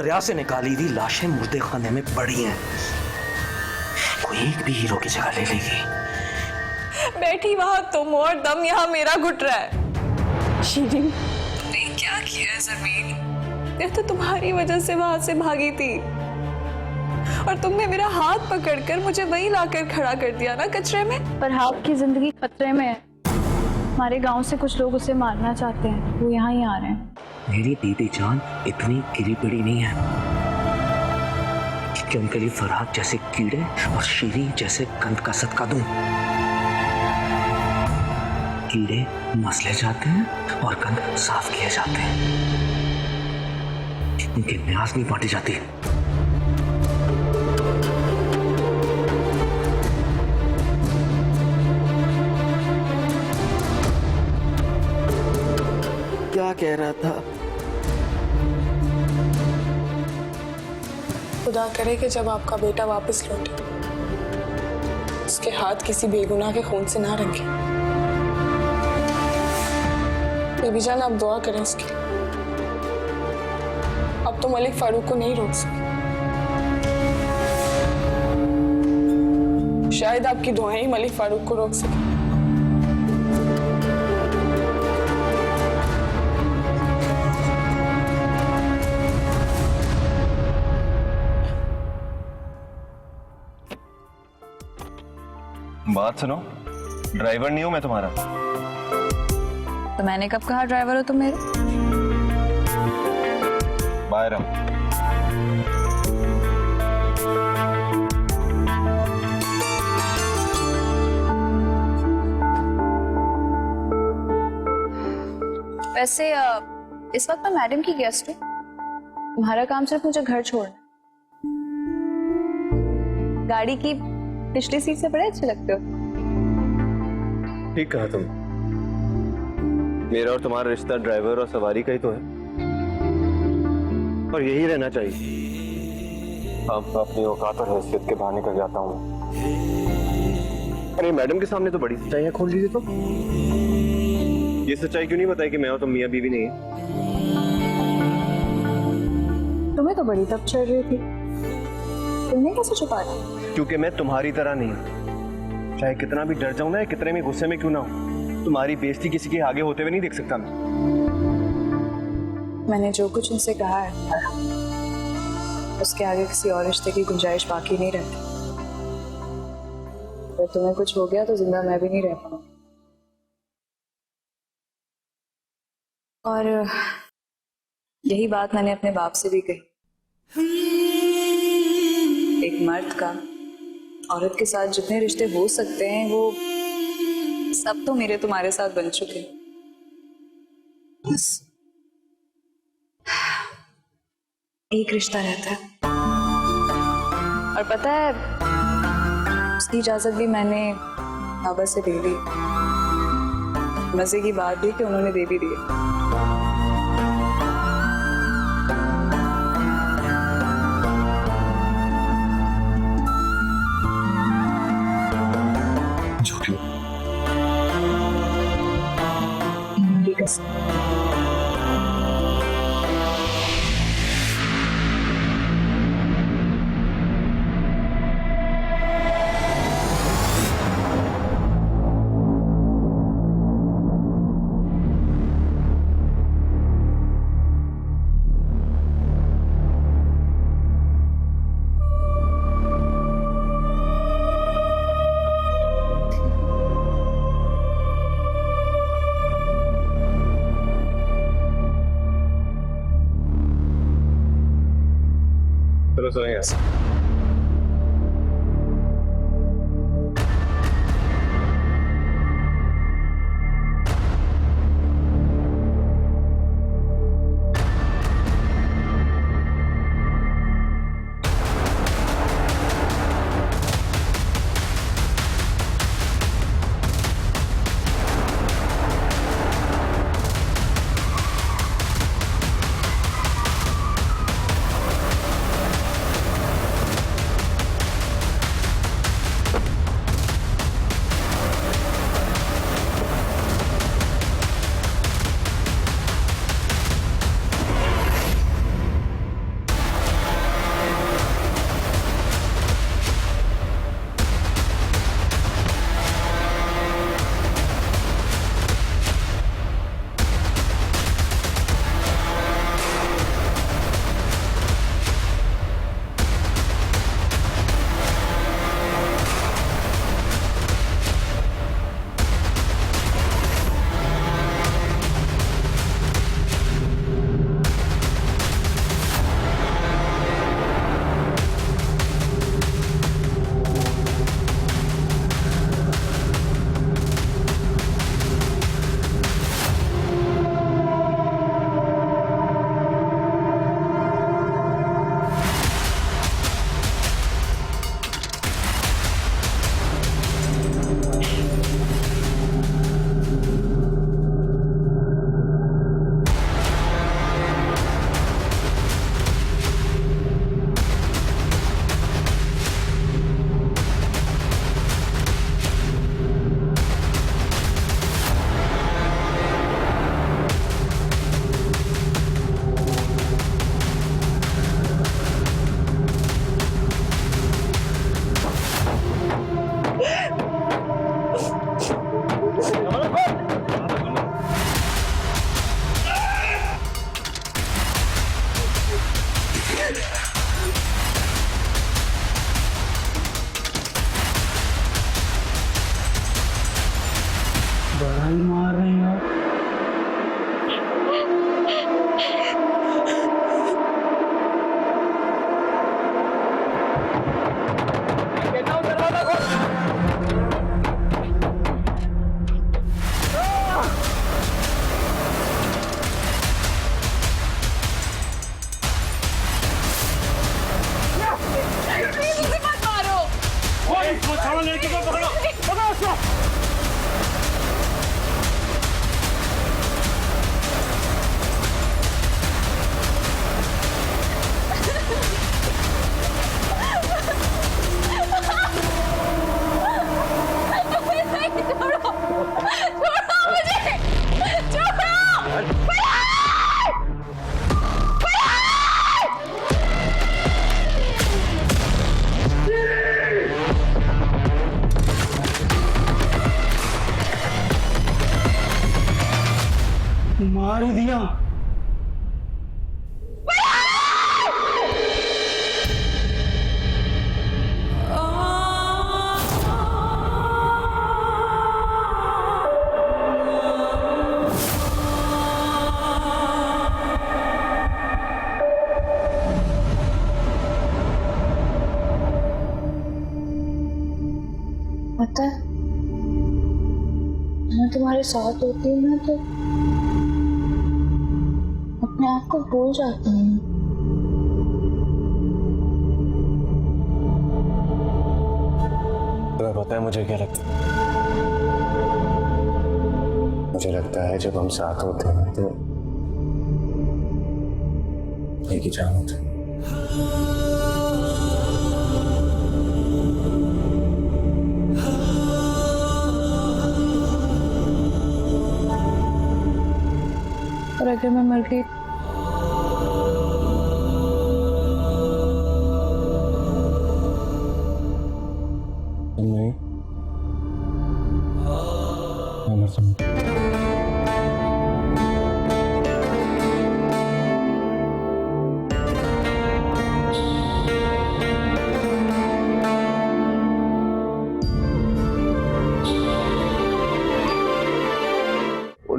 दरिया से निकाली थी लाशें मुर्दे खाने में पड़ी हैं। कोई एक भी हीरो की जगह ले लेगी। बैठी वहां तुम और दम यहाँ मेरा घुट रहा है। शीरी, तुमने क्या किया ज़मीन? मैं तो तुम्हारी वजह से वहां से भागी थी और तुमने मेरा हाथ पकड़कर मुझे वहीं लाकर खड़ा कर दिया ना कचरे में। पर आपकी जिंदगी खतरे में है। हमारे गांव से कुछ लोग उसे मारना चाहते हैं, वो यहाँ ही आ रहे हैं। मेरी बीबी जान इतनी गिरी पिड़ी नहीं है कि उनके लिए फरहाद जैसे कीड़े और शीरी जैसे कंद का सदका दूं। कीड़े मसले जाते हैं और कंद साफ किए जाते हैं, उनकी न्याज नहीं बांटी जाती। क्या कह रहा था? खुदा करे कि जब आपका बेटा वापस लौटे उसके हाथ किसी बेगुनाह के खून से ना रंगे। बीबी जान, आप दुआ करें उसके लिए। अब तो मलिक फारूक को नहीं रोक सके। शायद आपकी दुआएं ही मलिक फारूक को रोक सके। बात सुनो, ड्राइवर नहीं हूं मैं तुम्हारा। तो मैंने कब कहा ड्राइवर हो तुम मेरे? बाहर आओ। वैसे इस वक्त मैं मैडम की गेस्ट हूँ। तुम्हारा काम सिर्फ मुझे घर छोड़ना। गाड़ी की पिछली सीट से बड़े अच्छे लगते हो। ठीक कहा तुम। मेरा और तुम्हारा रिश्ता ड्राइवर और सवारी का ही तो है, और यही रहना चाहिए। अब अपनी औकात और हैसियत के बहाने कर जाता हूँ। अरे मैडम के सामने तो बड़ी सच्चाइयां खोल दी थी तुम। ये सच्चाई क्यों नहीं बताई कि मैं और तुम मियां बीवी नहीं है? तुम्हें तो बड़ी तब चढ़ रही थी, तुमने कैसे छुपा दी? क्योंकि मैं तुम्हारी तरह नहीं हूं। चाहे कितना भी डर जाऊं ना, कितने भी गुस्से में क्यों ना हो, तुम्हारी बेइज्जती किसी के आगे होते हुए नहीं देख सकता मैं। मैंने जो कुछ उनसे कहा है उसके आगे किसी और रिश्ते की गुंजाइश बाकी नहीं रहती। अगर तुम्हें कुछ हो गया तो जिंदा मैं भी नहीं रह पाऊंगी। और यही बात मैंने अपने बाप से भी कही। एक मर्द का औरत के साथ जितने रिश्ते हो सकते हैं वो सब तो मेरे तुम्हारे साथ बन चुके हैं। बस एक रिश्ता रहता है, और पता है उसकी इजाजत भी मैंने बाबा से ले ली। मजे की बात भी कि उन्होंने दे भी दी। चलो सोएंगे। झाड़ू दिया। पता है, मैं तुम्हारे साथ होती हूँ ना तो अपने आप को भूल जाती हूँ। तुम्हें पता है मुझे क्या लगता है? मुझे लगता है जब हम साथ होते हैं तो एक ही जान होते हैं। और अगर मैं मर गई नहीं, मैं मर जाऊंगा।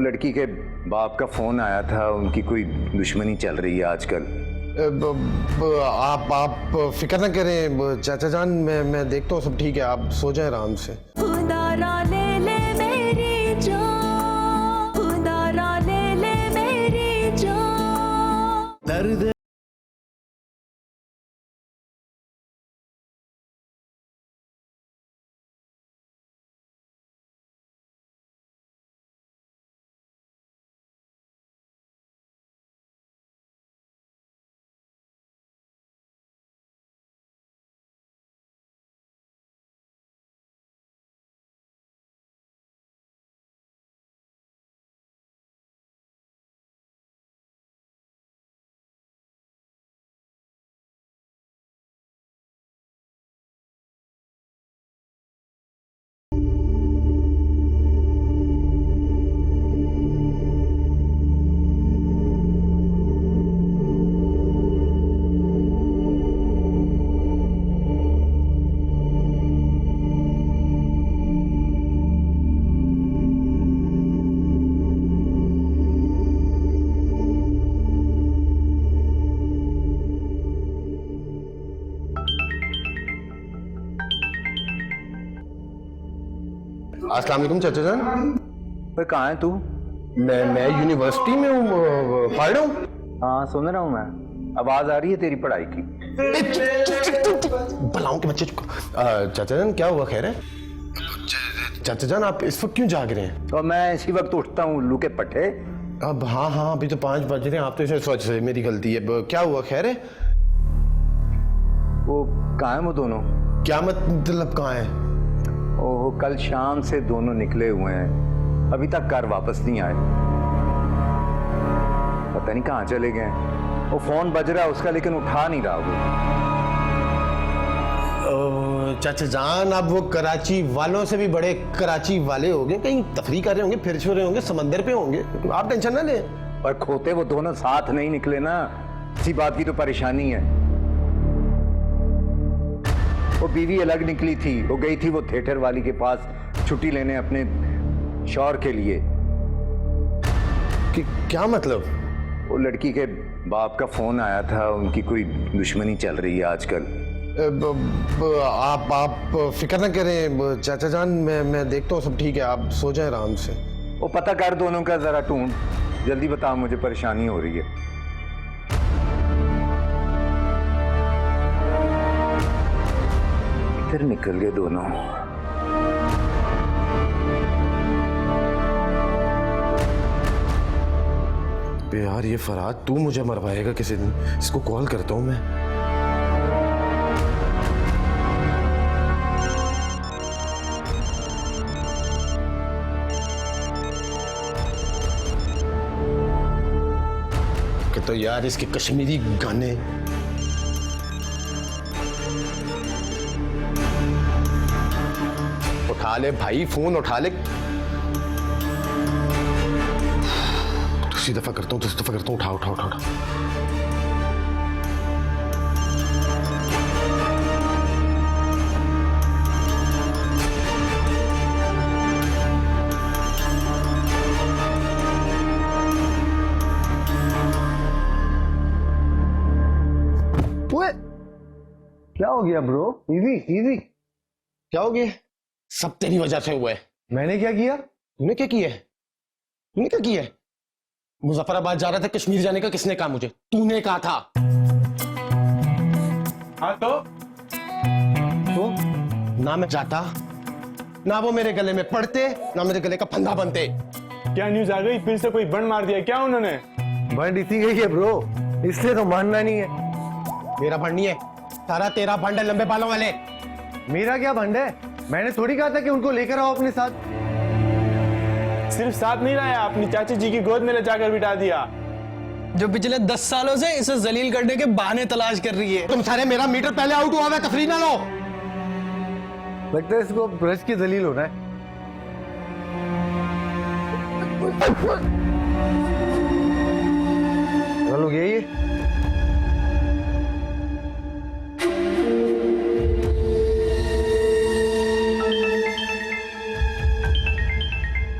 लड़की के बाप का फोन आया था, उनकी कोई दुश्मनी चल रही है आजकल। आप फिक्र ना करें चाचा जान, मैं देखता हूँ सब ठीक है, आप सो जाएं आराम से। खुदा ना ले ले मेरी जान, खुदा ना ले ले मेरी जान। दर्द अस्सलाम वालेकुम चाचा जान। पर कहाँ है तू? मैं यूनिवर्सिटी में हूँ, पढ़ रहा हूँ। हाँ सुन रहा हूँ मैं, आवाज आ रही है तेरी पढ़ाई की। भलाओं के बच्चे चाचा जान क्या हुआ, खैर है? चाचा जान आप इस वक्त क्यों जाग रहे हैं? और मैं इसी वक्त उठता हूँ उल्लू के पट्टे। अब हाँ अभी तो 5 बज रहे हैं, आप तो इसे सोच रहे, मेरी गलती है। क्या हुआ, खैर है? वो कहाँ है वो दोनों? क्या मतलब कहाँ है? ओह, कल शाम से दोनों निकले हुए हैं, अभी तक घर वापस नहीं आए। पता नहीं कहाँ चले गए। वो फोन बज रहा है उसका, लेकिन उठा नहीं रहा वो। चाचा जान अब वो कराची वालों से भी बड़े कराची वाले होंगे, कहीं तफरीह कर रहे होंगे, फिर रहे होंगे, समंदर पे होंगे, आप टेंशन ना लें। पर खोते वो दोनों साथ नहीं निकले ना, इसी बात की तो परेशानी है। वो बीवी अलग निकली थी, वो गई थी वो थिएटर वाली के पास छुट्टी लेने अपने शौहर के लिए। क्या मतलब? वो लड़की के बाप का फोन आया था, उनकी कोई दुश्मनी चल रही है आजकल। आप फिक्र ना करें चाचा जान, मैं देखता हूँ सब ठीक है, आप सो जाएं आराम से। वो पता कर दोनों का जरा ढूंढ, जल्दी बता, मुझे परेशानी हो रही है। फिर निकल गए दोनों। यार ये फरहाद तू मुझे मरवाएगा किसी दिन, इसको कॉल करता हूँ मैं। कि तो यार इसके कश्मीरी गाने। उठा ले भाई, फोन उठा ले। दूसरी दफा करता हूँ, उठा। क्या हो गया ब्रो? इजी। क्या हो गया? सब तेरी वजह से हुआ है। मैंने क्या किया? तूने क्या किया है? मुजफ्फराबाद जा रहा था, कश्मीर जाने का किसने कहा मुझे? तूने कहा था। हाँ तो ना मैं जाता, ना वो मेरे गले में पड़ते, ना मेरे गले का फंदा बनते। क्या न्यूज आ गई? फिर से कोई बंड मार दिया क्या उन्होंने? बंड इतनी गई है ब्रो, इसलिए तो मानना नहीं है। मेरा भंड नहीं है, सारा तेरा भंड है, लंबे बालों वाले। मेरा क्या भंड है? मैंने थोड़ी कहा था कि उनको लेकर आओ अपने साथ। सिर्फ साथ नहीं लाया, अपनी चाची जी की गोद में ले जाकर बिठा दिया। जो पिछले 10 सालों से इसे जलील करने के बहाने तलाश कर रही है। तुम सारे मेरा मीटर पहले आउट हुआ है, तफरी ना लो। लगता है इसको ब्रश की दलील होना है। लोग यही है।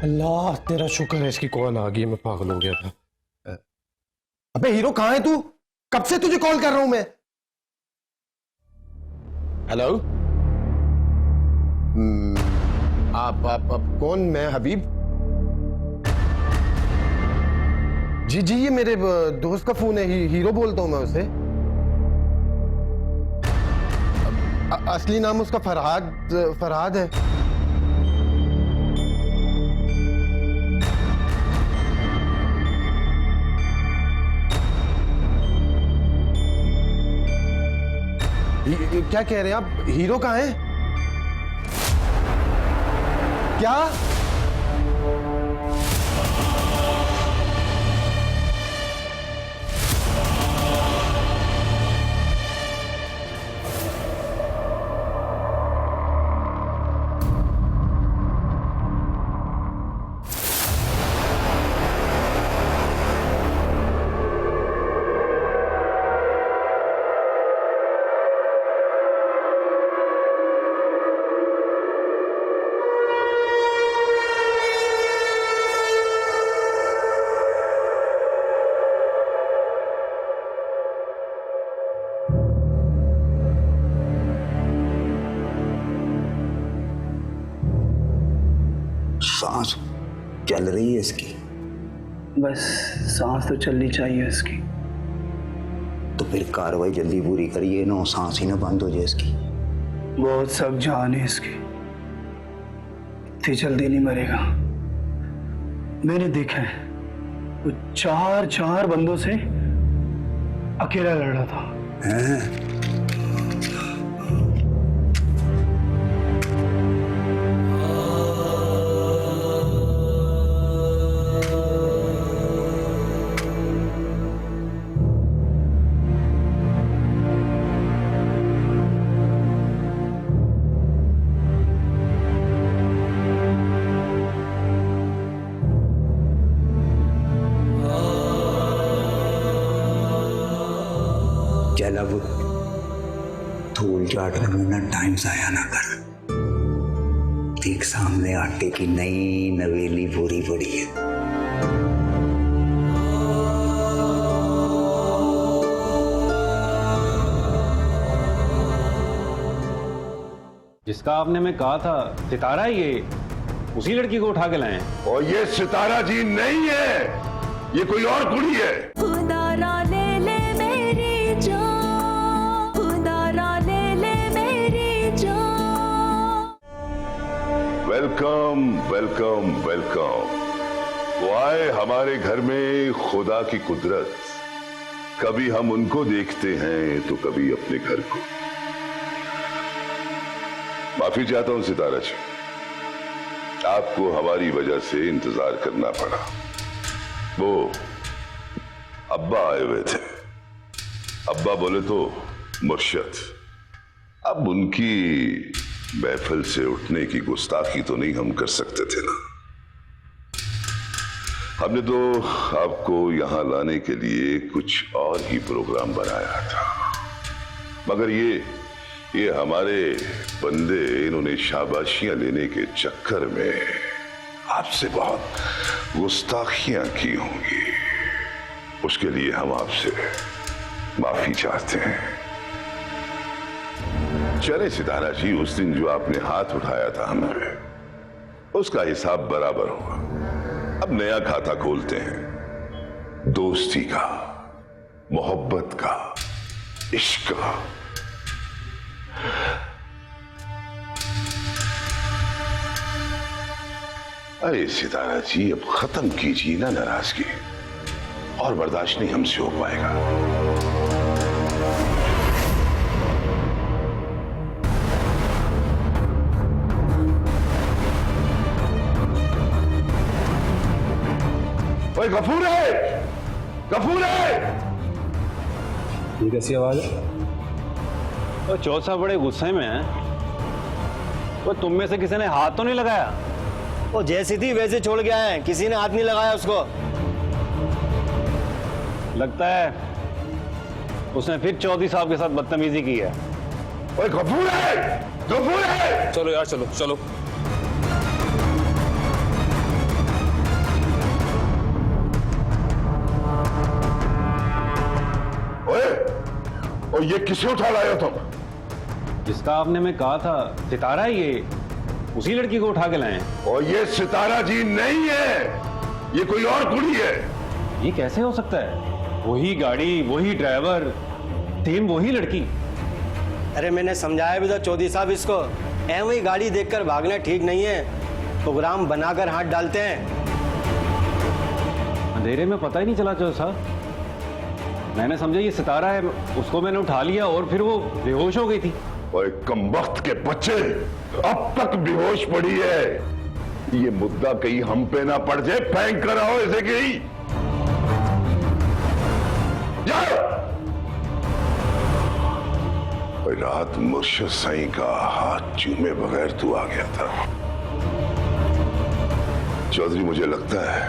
अल्लाह तेरा शुक्र है इसकी कॉल आ गई, मैं पागल हो गया था। अबे हीरो कहाँ है तू? कब से तुझे कॉल कर रहा हूं मैं। हेलो, आप कौन? मैं हबीब। जी ये मेरे दोस्त का फोन है, हीरो बोलता हूं मैं उसे। असली नाम उसका फरहाद है। क्या कह रहे हैं आप? हीरो कहाँ है? क्या? सांस चल रही है इसकी? बस सांस तो चलनी चाहिए इसकी। तो फिर कार्रवाई जल्दी पूरी करिए ना, सांस ही ना बंद हो जाए इसकी। बहुत सब जान है इसकी, इतनी जल्दी नहीं मरेगा। मैंने देखा है वो चार बंदों से अकेला लड़ रहा था। हैं? चल अब धूल चाटने में ना टाइम जाया ना कर। देख सामने आटे की नई नवेली पूरी पड़ी है। जिसका आपने मैं कहा था सितारा ही ये, उसी लड़की को उठा के लाए। और ये सितारा जी नहीं है, ये कोई और कुड़ी है। खुदा रा ले ले मेरी जान, खुदा रा ले ले मेरी जान। Welcome welcome welcome. वो आए हमारे घर में खुदा की कुदरत। कभी हम उनको देखते हैं तो कभी अपने घर को। माफी चाहता हूं सितारा जी, आपको हमारी वजह से इंतजार करना पड़ा। वो अब्बा आए हुए थे। अब्बा बोले तो मुर्शद। अब उनकी महफिल से उठने की गुस्ताखी तो नहीं हम कर सकते थे ना। हमने तो आपको यहां लाने के लिए कुछ और ही प्रोग्राम बनाया था, मगर ये हमारे बंदे इन्होंने शाबाशियां लेने के चक्कर में आपसे बहुत गुस्ताखियां की होंगी। उसके लिए हम आपसे माफी चाहते हैं। चले सितारा जी, उस दिन जो आपने हाथ उठाया था हम पे, उसका हिसाब बराबर होगा। अब नया खाता खोलते हैं, दोस्ती का, मोहब्बत का, इश्क का। अरे सितारा जी, अब खत्म कीजिए ना नाराजगी, और बर्दाश्त नहीं हमसे हो पाएगा। ओए गफूर है, गफूर है। ये कैसी आवाज है? वो चौथ साहब बड़े गुस्से में हैं। वो तुम में से किसी ने हाथ तो नहीं लगाया? वो जैसी थी वैसे छोड़ गया है, किसी ने हाथ नहीं लगाया उसको। लगता है उसने फिर चौधरी साहब के साथ बदतमीजी की है। ओए गफूर है, गफूर है। चलो यार, चलो चलो। और ये किसे उठा लाए हो तुम? जिसका आपने मैं कहा था सितारा है ये, उसी लड़की को उठा के लाए हैं। और ये सितारा जी नहीं है, ये कोई और कुड़ी है। ये कैसे हो सकता है? वही गाड़ी, वही ड्राइवर, सेम वही लड़की। अरे मैंने समझाया भी था चौधरी साहब इसको, वही गाड़ी देखकर भागना ठीक नहीं है, प्रोग्राम बनाकर हाथ डालते हैं। अंधेरे में पता ही नहीं चला चौधरी साहब। मैंने समझा ये सितारा है, उसको मैंने उठा लिया और फिर वो बेहोश हो गई थी। और कमबख्त के बच्चे, अब तक बेहोश पड़ी है। ये मुद्दा कहीं हम पे ना पड़ जाए, फेंक कर आओ इसे कहीं। जाओ। रात मुर्शिद साईं का हाथ चूमे बगैर तू आ गया था। चौधरी, मुझे लगता है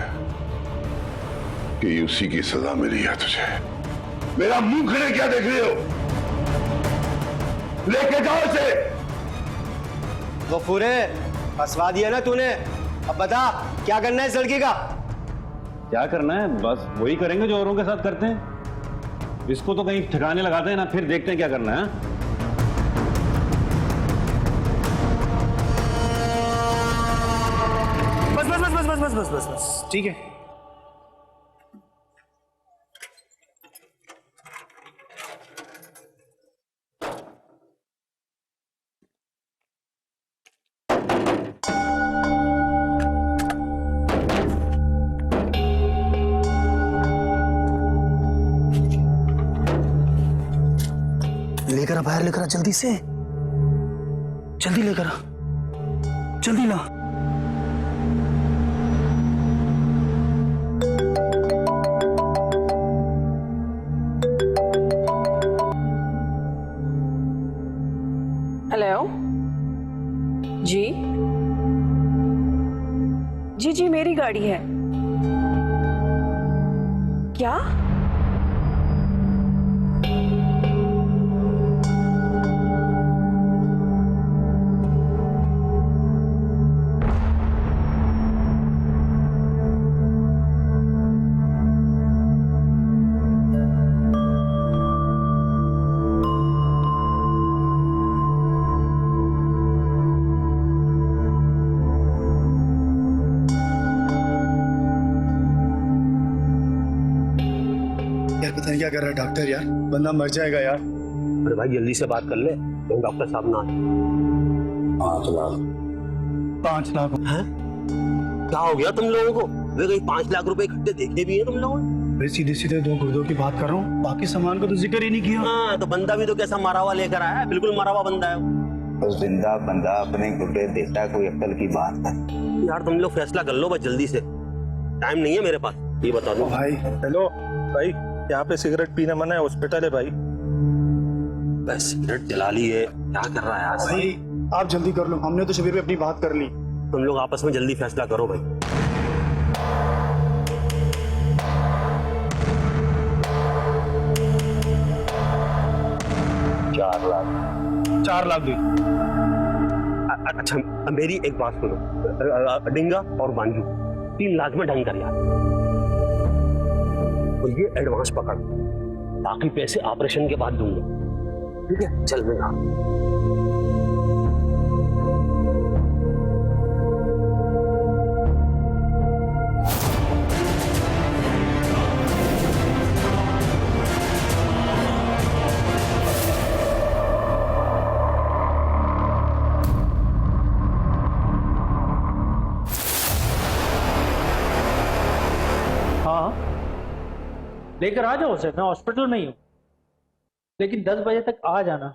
कि उसी की सजा मिली है तुझे। मेरा मुंह खड़े क्या देख रहे हो? लेके जाओ इसे। गफूरे, फंसवा दिया ना तूने, अब बता क्या करना है इस लड़की का? क्या करना है? बस वही करेंगे जो औरों के साथ करते हैं। इसको तो कहीं ठिकाने लगाते हैं ना, फिर देखते हैं क्या करना है। बस बस बस बस बस बस बस बस बस, ठीक है। लेकर आ, बाहर लेकर आ, जल्दी से, जल्दी लेकर आ, जल्दी ला। हेलो जी, जी जी मेरी गाड़ी है। क्या? पता नहीं क्या कर रहा है डॉक्टर यार, बंदा मर जाएगा यार। अरे भाई जल्दी से बात कर ले, तो डॉक्टर साहब ना। 5 लाख हैं? क्या हो गया तुम लोगों को? वे कहीं 5 लाख रुपए इकट्ठे देखे भी है तुम लोगों ने? भाई सीधे सीधे 2 गुर्दों की बात कर रहा हूँ, बाकी सामान का तो जिक्र ही नहीं किया। हाँ, तो बंदा भी तो कैसा मरा हुआ लेकर आया है, बिल्कुल मरा हुआ बंदा है वो। तो जिंदा बंदा अपने गुर्दे देता, कोई अक्ल की बात है। यार तुम लोग फैसला कर लो बस जल्दी से, टाइम नहीं है मेरे पास, ये बता दो भाई। हेलो भाई, यहाँ पे सिगरेट पीना मना है, हॉस्पिटल है भाई। बस सिगरेट जला ली है, क्या कर रहा है यार? भाई आप जल्दी कर लो, हमने तो शिविर पे अपनी बात कर ली। तुम लोग आपस में जल्दी फैसला करो भाई। 4 लाख। 4 लाख दे। अच्छा मेरी एक बात सुनो, डिंगा और मांझू 3 लाख में डन कर यार। तो ये एडवांस पकड़, बाकी पैसे ऑपरेशन के बाद दूंगा, ठीक है? चल मेरा। लेकर आ जाओ उसे, मैं हॉस्पिटल में ही हूँ, लेकिन 10 बजे तक आ जाना।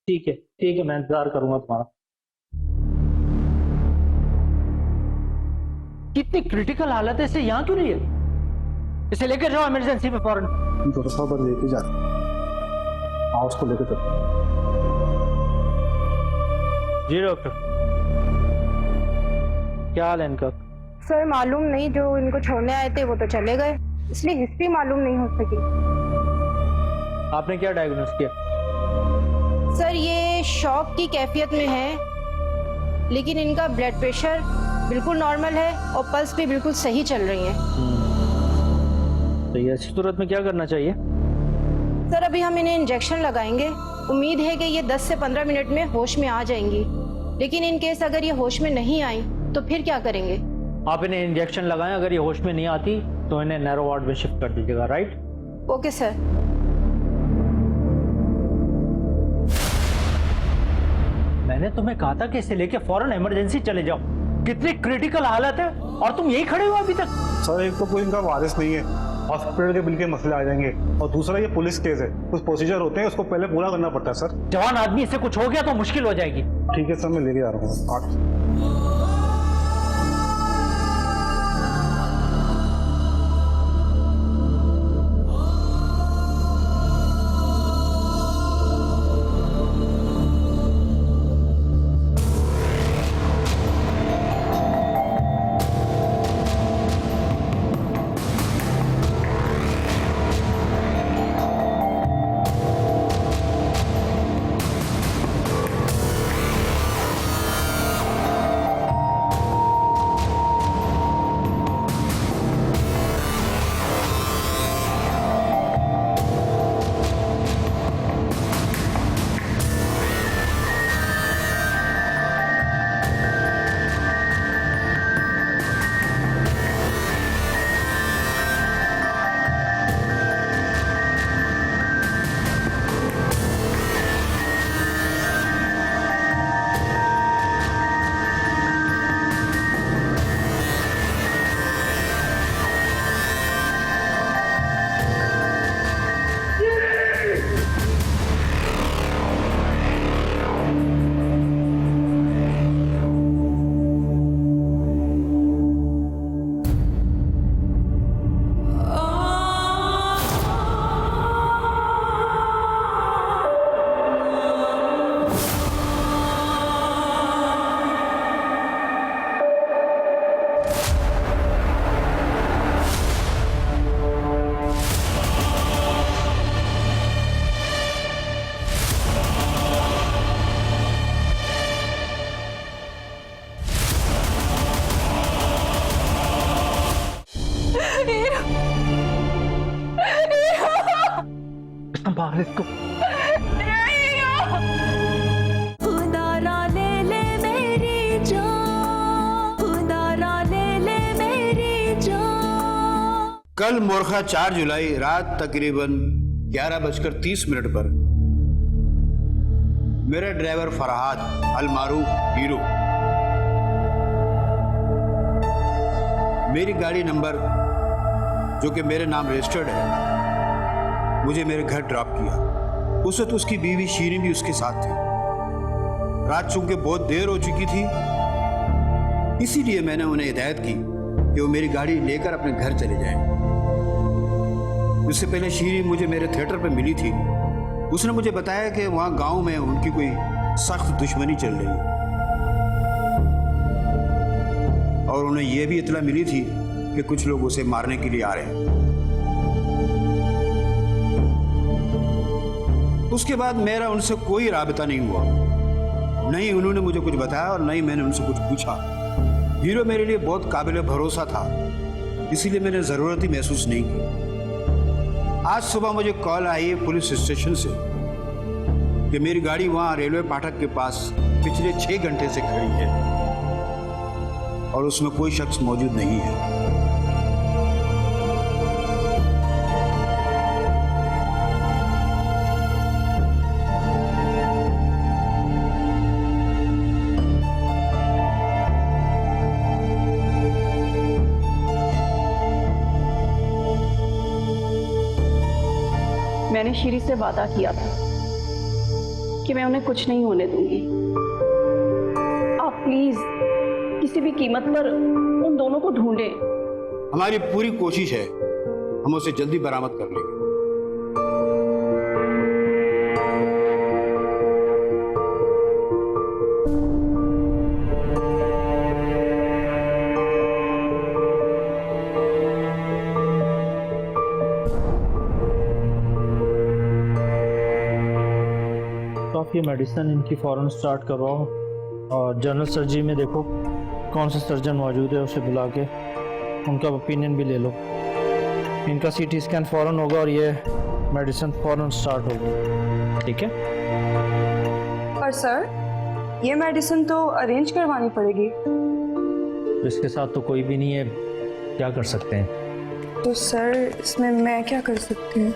ठीक है, मैं इंतजार करूंगा तुम्हारा। कितनी क्रिटिकल हालत है, इसे यहाँ क्यों नहीं है? इसे लेकर जाओ इमरजेंसी में फौरन। डॉक्टर साहब लेके जाते, हाँ उसको लेकर चलते। जी डॉक्टर, क्या हाल है इनका? सर मालूम नहीं, जो इनको छोड़ने आए थे वो तो चले गए, इसलिए हिस्ट्री मालूम नहीं हो सकी। आपने क्या डायग्नोस किया? सर ये शॉक की कैफियत में है, लेकिन इनका ब्लड प्रेशर बिल्कुल नॉर्मल है और पल्स भी बिल्कुल सही चल रही है। तो ये ऐसी सूरत में क्या करना चाहिए? सर अभी हम इन्हें इंजेक्शन लगाएंगे, उम्मीद है कि ये 10 से 15 मिनट में होश में आ जाएंगी, लेकिन इन केस अगर ये होश में नहीं आई तो फिर क्या करेंगे? आप इन्हें इंजेक्शन लगाएं, अगर ये होश में नहीं आती तो इन्हें नैरो वार्ड में शिफ्ट कर दीजिएगा, राइट? Okay sir. मैंने तुम्हें कहा था कि इसे लेके फौरन इमरजेंसी चले जाओ। कितनी क्रिटिकल हालत है और तुम यही खड़े हो अभी तक। सर एक तो कोई इनका वारिस नहीं है, हॉस्पिटल के बिल के मसले आ जाएंगे, और दूसरा ये पुलिस केस है, कुछ प्रोसीजर होते हैं उसको पहले पूरा करना पड़ता है सर। जवान आदमी से कुछ हो गया तो मुश्किल हो जाएगी। ठीक है सर, मैं लेके आ रहा हूँ। इसको खुदा ले ले मेरी जान, खुदा ले ले मेरी जान। कल मोरखा 4 जुलाई रात तकरीबन 11:30 पर मेरा ड्राइवर फरहाद अलमारूफ हीरो मेरी गाड़ी नंबर जो कि मेरे नाम रजिस्टर्ड है मुझे मेरे घर ड्रॉप किया। उस वक्त उसकी बीवी शीरी भी उसके साथ थी। रात चूंकि बहुत देर हो चुकी थी इसीलिए मैंने उन्हें हिदायत की कि वो मेरी गाड़ी लेकर अपने घर चले जाएं। उससे पहले शीरी मुझे मेरे थिएटर पर मिली थी। उसने मुझे बताया कि वहाँ गांव में उनकी कोई सख्त दुश्मनी चल रही है और उन्हें यह भी इत्तला मिली थी कि कुछ लोग उसे मारने के लिए आ रहे हैं। उसके बाद मेरा उनसे कोई राबता नहीं हुआ, नहीं उन्होंने मुझे कुछ बताया और नहीं मैंने उनसे कुछ पूछा। हीरो मेरे लिए बहुत काबिल भरोसा था, इसीलिए मैंने जरूरत ही महसूस नहीं की। आज सुबह मुझे कॉल आई है पुलिस स्टेशन से कि मेरी गाड़ी वहां रेलवे फाटक के पास पिछले 6 घंटे से खड़ी है और उसमें कोई शख्स मौजूद नहीं है। मैंने श्री से वादा किया था कि मैं उन्हें कुछ नहीं होने दूंगी। आप प्लीज किसी भी कीमत पर उन दोनों को ढूंढें। हमारी पूरी कोशिश है, हम उसे जल्दी बरामद कर लेंगे। तो आप ये मेडिसिन इनकी फ़ौरन स्टार्ट करवाओ और जनरल सर्जरी में देखो कौन सा सर्जन मौजूद है, उसे बुला के उनका ओपिनियन भी ले लो। इनका सीटी स्कैन फ़ौरन होगा और ये मेडिसिन फ़ौरन स्टार्ट होगी, ठीक है? पर सर ये मेडिसिन तो अरेंज करवानी पड़ेगी। तो इसके साथ तो कोई भी नहीं है, क्या कर सकते हैं? तो सर इसमें मैं क्या कर सकती हूँ?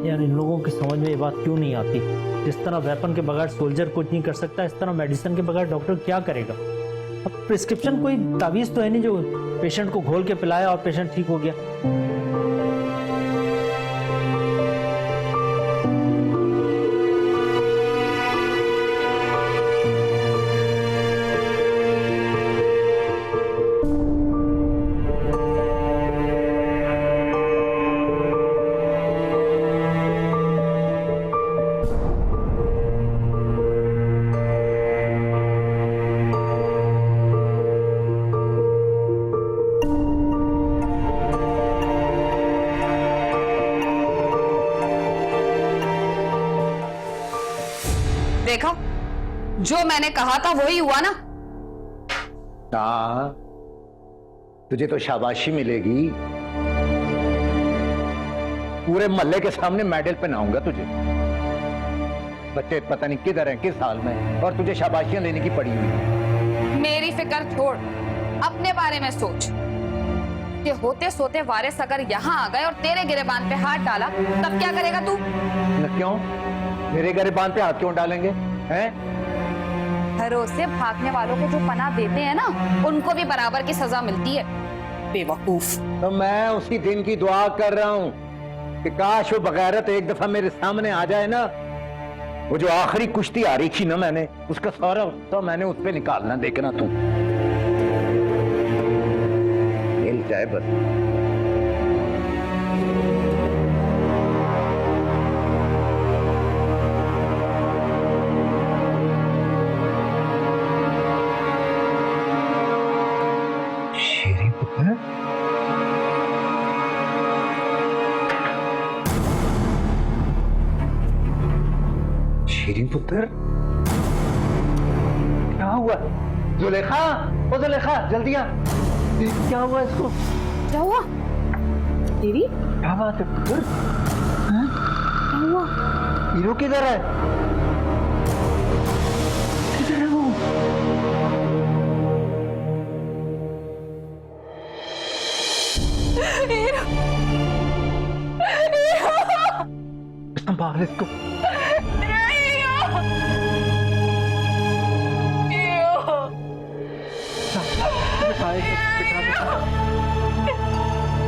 यार इन लोगों की समझ में ये बात क्यों नहीं आती? जिस तरह वेपन के बगैर सोल्जर कुछ नहीं कर सकता, इस तरह मेडिसिन के बगैर डॉक्टर क्या करेगा? अब प्रिस्क्रिप्शन कोई तावीज़ तो है नहीं जो पेशेंट को घोल के पिलाया और पेशेंट ठीक हो गया। देखा, जो मैंने कहा था वही हुआ ना। हाँ, तुझे तो शाबाशी मिलेगी। पूरे मोहल्ले के सामने मेडल पहनाऊंगा तुझे। बच्चे पता नहीं किधर हैं, किस हाल में, और तुझे शाबाशियां लेने की पड़ी हुई। मेरी फिक्र छोड़, अपने बारे में सोच कि होते सोते वारिस अगर यहाँ आ गए और तेरे गिरेबान पे हाथ डाला तब क्या करेगा तू? क्यों? मेरे गिरेबान पे हाथ क्यों डालेंगे? हैं? घरों से भागने वालों को जो पनाह देते हैं ना, उनको भी बराबर की सजा मिलती है, बेवकूफ। तो मैं उसी दिन की दुआ कर रहा हूँ कि काश वो बगैरत एक दफा मेरे सामने आ जाए ना। वो जो आखिरी कुश्ती आ रही थी ना, मैंने उसका सारा तो मैंने उस पे निकालना, देखना तू। मिल जाए बस। शीरीन पुत्र, क्या हुआ? जुलेखा, ओ जुलेखा, जल्दी आ। क्या हुआ इसको? क्या हुआ? दीदी? क्या बात है पुत्र? क्या हुआ? हीरो किधर है? किधर है वो? संभाल इसको।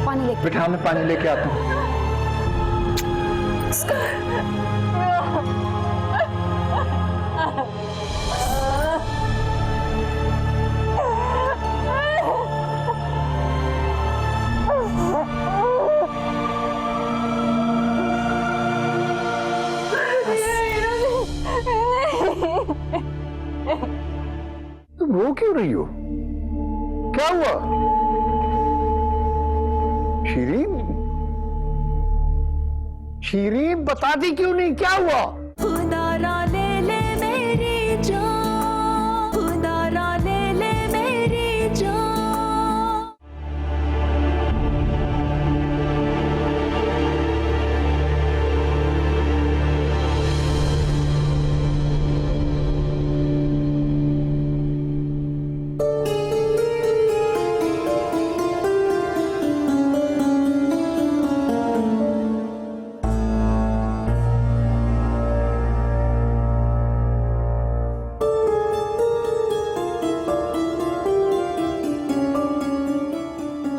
पानी लेके बिठा, मैं पानी लेके आता हूँ। तुम रो क्यों रही हो? क्या हुआ? शीरीन, शीरीन बताती क्यों नहीं, क्या हुआ? खुदारा ले ले मेरी जान, खुदारा ले ले मेरी जान।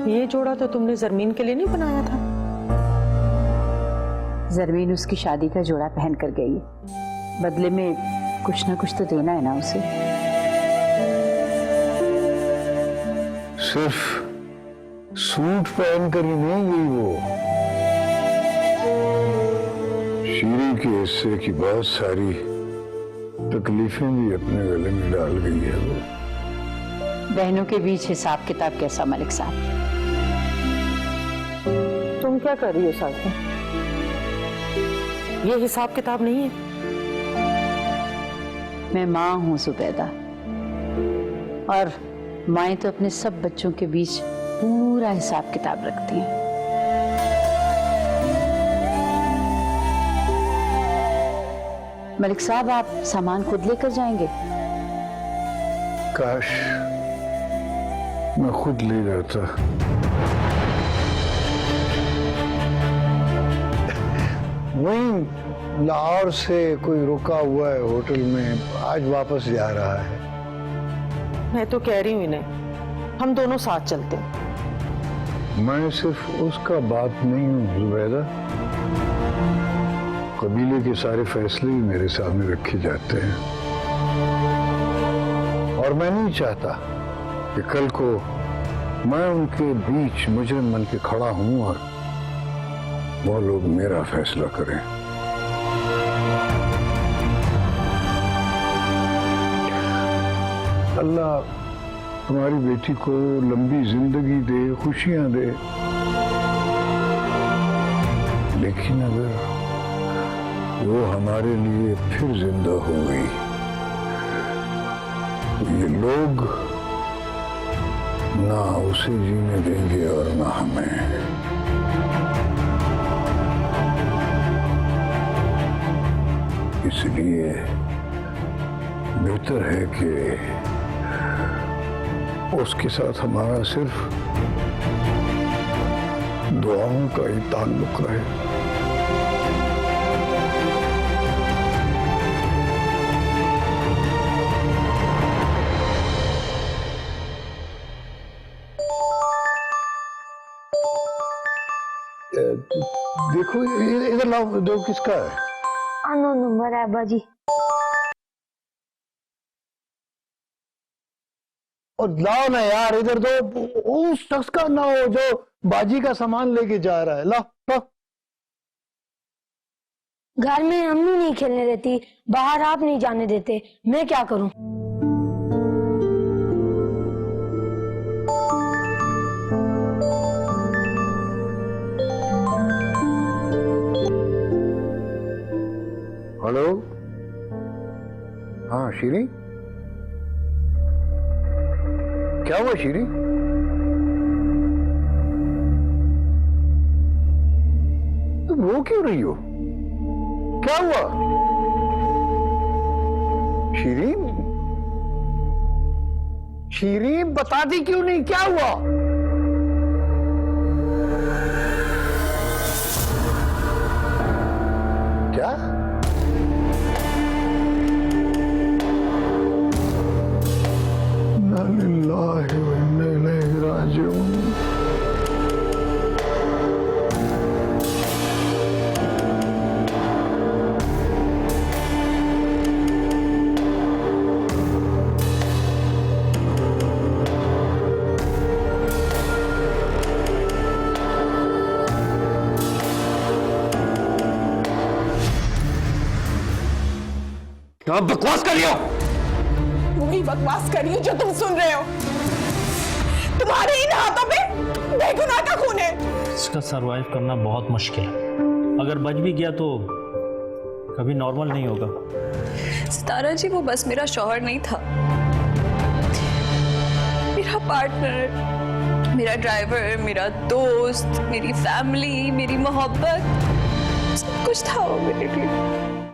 ये जोड़ा तो तुमने जरमीन के लिए नहीं बनाया था? जरमीन उसकी शादी का जोड़ा पहन कर गई है, बदले में कुछ ना कुछ तो देना है ना उसे। सिर्फ सूट पहन कर ही नहीं गई वो, शीरी के हिस्से की बहुत सारी तकलीफें भी अपने गले में डाल गई है वो। बहनों के बीच हिसाब किताब कैसा मलिक साहब? तुम क्या कर रही हो साथ में? ये हिसाब किताब नहीं है। मैं माँ हूँ सुबैदा, और माएं तो अपने सब बच्चों के बीच पूरा हिसाब किताब रखती हैं। मलिक साहब, आप सामान खुद लेकर जाएंगे? काश मैं खुद ले जाता। वहीं लाहौर से कोई रुका हुआ है होटल में, आज वापस जा रहा है। मैं तो कह रही हूँ इन्हें, हम दोनों साथ चलते हैं। मैं सिर्फ उसका बाप नहीं हूँ जुबैदा, कबीले के सारे फैसले भी मेरे सामने रखे जाते हैं, और मैं नहीं चाहता कि कल को मैं उनके बीच मुजरिम बन के खड़ा हूं और वो लोग मेरा फैसला करें। अल्लाह तुम्हारी बेटी को लंबी जिंदगी दे, खुशियां दे, लेकिन अगर वो हमारे लिए फिर जिंदा हो गई तो ये लोग ना उसे जीने देंगे और ना हमें। इसलिए बेहतर है कि उसके साथ हमारा सिर्फ दुआओं का ही ताल्लुक रहे। देखो इधर लाओ, दो किसका है? अननोन नंबर है बाजी। और लाओ ना यार, इधर दो, उस शख्स का ना हो जो बाजी का सामान लेके जा रहा है। लाओ लाओ। घर में अम्मी नहीं खेलने देती, बाहर आप नहीं जाने देते, मैं क्या करूं? हेलो, हाँ शीरी, क्या हुआ शीरी? तुम रो क्यों रही हो? क्या हुआ शीरीन? शीरीन बताती क्यों नहीं, क्या हुआ? क्या? इन्ना लिल्लाहि व इन्ना इलैहि राजिऊन। क्या बकवास कर रही हो? वही बकवास कर रही हूँ जो तुम सुन रहे हो। तुम्हारे इन हाथों में बेगुनाह का खून है। इसका सरवाइव करना बहुत मुश्किल है। अगर बच भी गया तो कभी नॉर्मल नहीं होगा। सितारा जी, वो बस मेरा शौहर नहीं था, मेरा पार्टनर, मेरा ड्राइवर, मेरा दोस्त, मेरी फैमिली, मेरी मोहब्बत, सब कुछ था वो मेरे लिए।